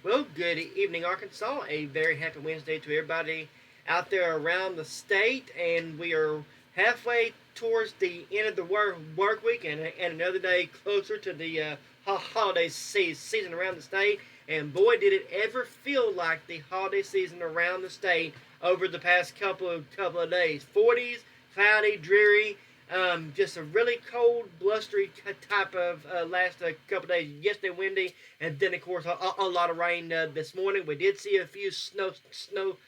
Well, good evening, Arkansas. A very happy Wednesday to everybody out there around the state, and we are halfway towards the end of the work week, and another day closer to the holiday season around the state. And boy, did it ever feel like the holiday season around the state over the past couple of days. 40s, cloudy, dreary. Just a really cold, blustery type of last couple of days. Yesterday, windy, and then of course a lot of rain this morning. We did see a few snowflakes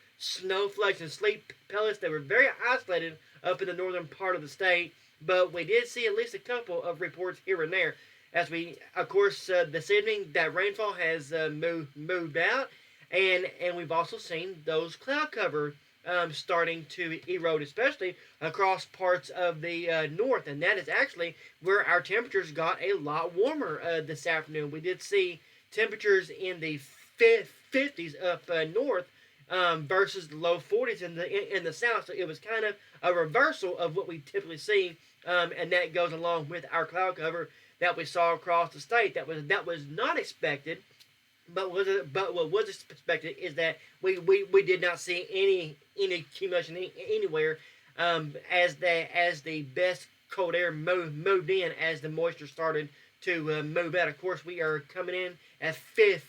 and sleet pellets. They were very isolated up in the northern part of the state, but we did see at least a couple of reports here and there. As we, of course, this evening that rainfall has moved out, and we've also seen those cloud cover starting to erode, especially across parts of the north. And that is actually where our temperatures got a lot warmer this afternoon. We did see temperatures in the 50s up north versus the low 40s in the south. So it was kind of a reversal of what we typically see, and that goes along with our cloud cover that we saw across the state. That was not expected. But what was expected is that we did not see any accumulation anywhere as the best cold air moved in as the moisture started to move out. Of course, we are coming in at 50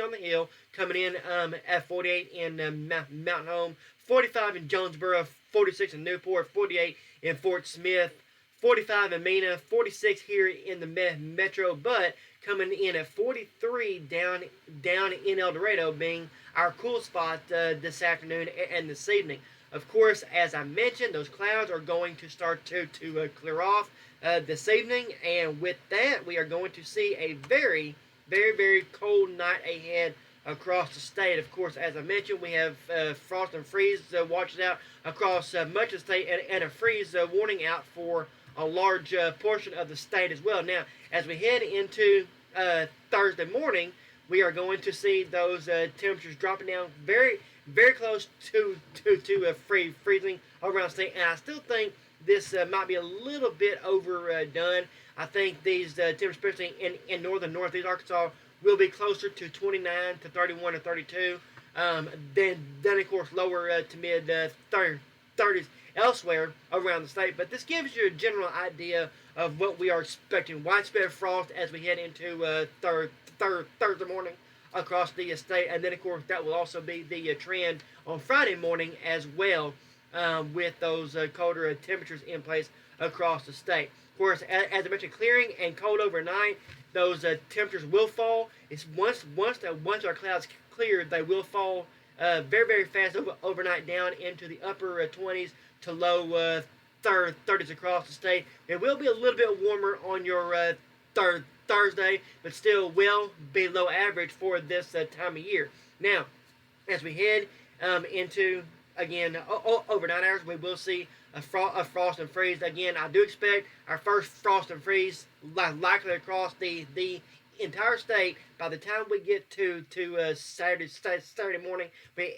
on the hill, coming in at 48 in Mountain Home, 45 in Jonesboro, 46 in Newport, 48 in Fort Smith, 45 in Mena, 46 here in the metro, but coming in at 43 down in El Dorado, being our cool spot this afternoon and this evening. Of course, as I mentioned, those clouds are going to start to clear off this evening, and with that, we are going to see a very, very, very cold night ahead across the state. Of course, as I mentioned, we have frost and freeze watches out across much of the state, and a freeze warning out for a large portion of the state as well. Now, as we head into Thursday morning, we are going to see those temperatures dropping down very, very close to freezing around the state. And I still think this might be a little bit overdone. I think these temperatures, especially in northern northeast Arkansas, will be closer to 29 to 31 or 32. Then of course lower to mid 30s elsewhere around the state. But this gives you a general idea of what we are expecting. Widespread frost as we head into Thursday morning across the state. And then, of course, that will also be the trend on Friday morning as well, with those colder temperatures in place across the state. Of course, as I mentioned, clearing and cold overnight, those temperatures will fall. It's once our clouds clear, they will fall very, very fast overnight down into the upper 20s to low 30s across the state. It will be a little bit warmer on your Thursday, but still well below average for this time of year. Now, as we head into, again, overnight hours, we will see a frost and freeze. Again, I do expect our first frost and freeze likely across the entire state by the time we get to Saturday morning.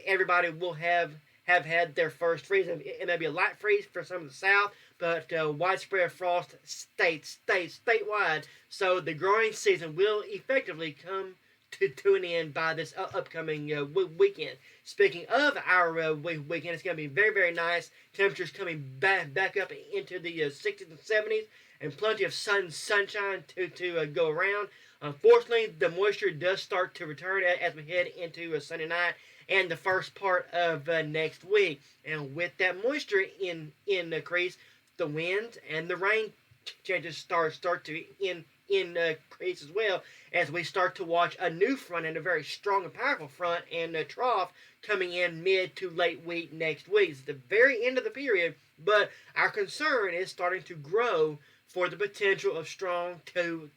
Everybody will have had their first freeze. It may be a light freeze for some of the south, but widespread frost statewide. So the growing season will effectively come to an end by this upcoming weekend. Speaking of our weekend, it's going to be very, very nice. Temperatures coming back up into the 60s and 70s, and plenty of sunshine to go around. Unfortunately, the moisture does start to return as we head into a Sunday night and the first part of next week. And with that moisture in the crease, the wind and the rain changes start to increase as well, as we start to watch a new front, and a very strong and powerful front and a trough coming in mid to late week next week. It's the very end of the period, but our concern is starting to grow for the potential of strong to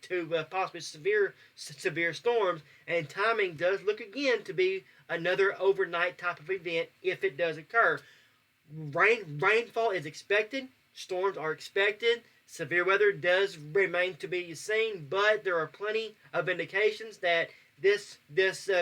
possibly severe storms, and timing does look again to be another overnight type of event if it does occur. Rainfall is expected, storms are expected, severe weather does remain to be seen, but there are plenty of indications that this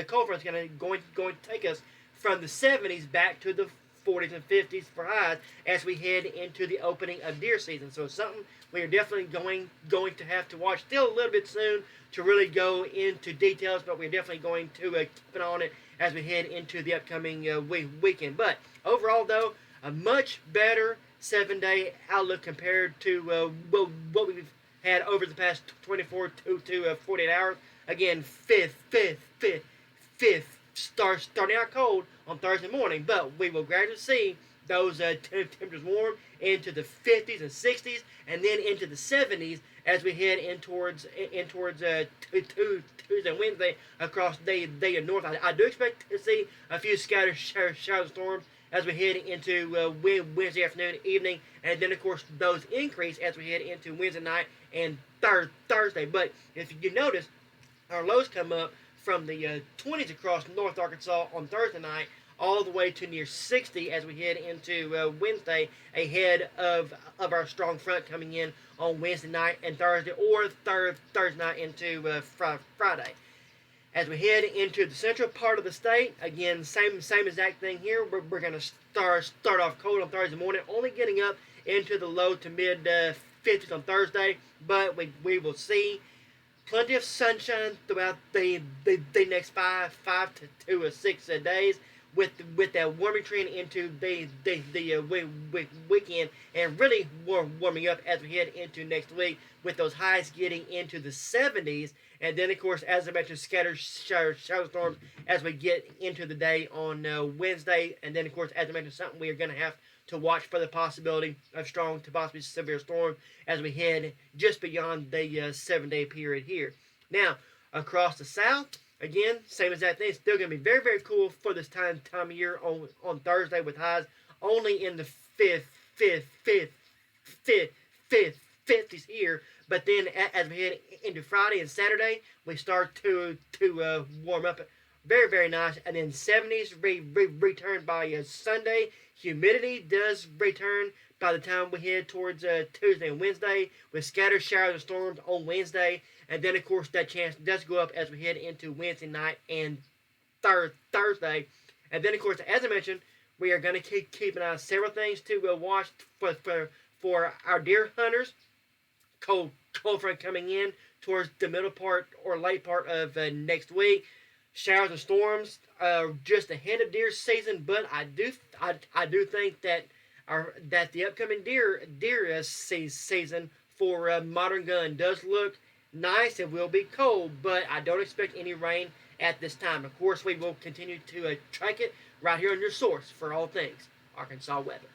cold front is going to take us from the 70s back to the 40s and 50s for highs as we head into the opening of deer season. So it's something we are definitely going to have to watch still a little bit soon to really go into details, but we're definitely going to keep an eye on it as we head into the upcoming weekend. But overall, though, a much better 7-day outlook compared to what we've had over the past 24 to 48 hours. Again, starting out cold on Thursday morning, but we will gradually see those temperatures warm into the 50s and 60s, and then into the 70s as we head in towards Tuesday and Wednesday across the north. I do expect to see a few scattered shower storms as we head into Wednesday afternoon, evening, and then of course those increase as we head into Wednesday night and Thursday. But if you notice, our lows come up from the 20s across North Arkansas on Thursday night all the way to near 60 as we head into Wednesday, ahead of our strong front coming in on Wednesday night and Thursday, or Thursday night into Friday. As we head into the central part of the state, again, same exact thing here. We're going to start off cold on Thursday morning, only getting up into the low to mid 50s on Thursday, but we will see plenty of sunshine throughout the next five to 6 days, with that warming trend into the weekend, and really warming up as we head into next week, with those highs getting into the 70s, and then of course, as I mentioned, scattered shower storms as we get into the day on Wednesday, and then of course, as I mentioned, something we are going to have to watch for the possibility of strong to possibly severe storm as we head just beyond the 7-day period here. Now, across the south, again, same exact thing. It's still going to be very, very cool for this time of year on Thursday, with highs only in the 50s here. But then as we head into Friday and Saturday, we start to warm up. Very, very nice. And then 70s return by Sunday. Humidity does return by the time we head towards Tuesday and Wednesday, with scattered showers and storms on Wednesday. And then, of course, that chance does go up as we head into Wednesday night and Thursday. And then, of course, as I mentioned, we are going to keep an eye on several things to watch for our deer hunters. Cold front coming in towards the middle part or late part of next week. Showers and storms just ahead of deer season, but I do think that the upcoming deer season for Modern Gun does look nice. It will be cold, but I don't expect any rain at this time. Of course, we will continue to track it right here on your source for all things Arkansas weather.